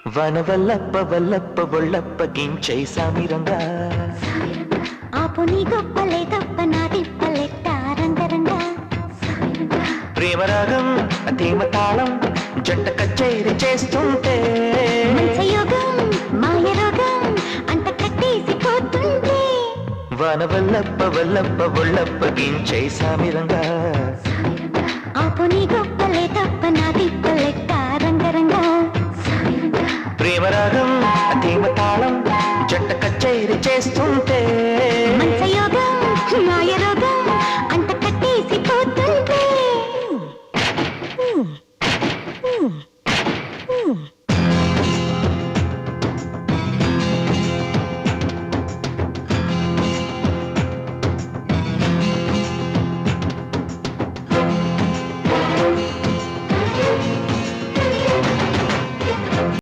వనవల్లప్ప వల్లప్ప ఒళ్ళప్ప గించై సామిరంగా ఆపు నీ గొప్పలే తప్ప నా తిప్పలెట్ట రంగరంగా ప్రేమరాగం ధీమ తాళం జంట కచేరి చేస్తుంటే మంచయోగం మాయ రోగం అంత కట్టేసి పోతుంటే వనవల్లప్ప వల్లప్ప ఒళ్ళప్ప గించై సామిరంగా ఆపు నీ గొప్పలే తప్ప నా తిప్పలెట్ట రంగరంగా ప్రేమరాగం ధీమ తాళం జంట కచేరి చేస్తుంటే మంచయోగం మాయ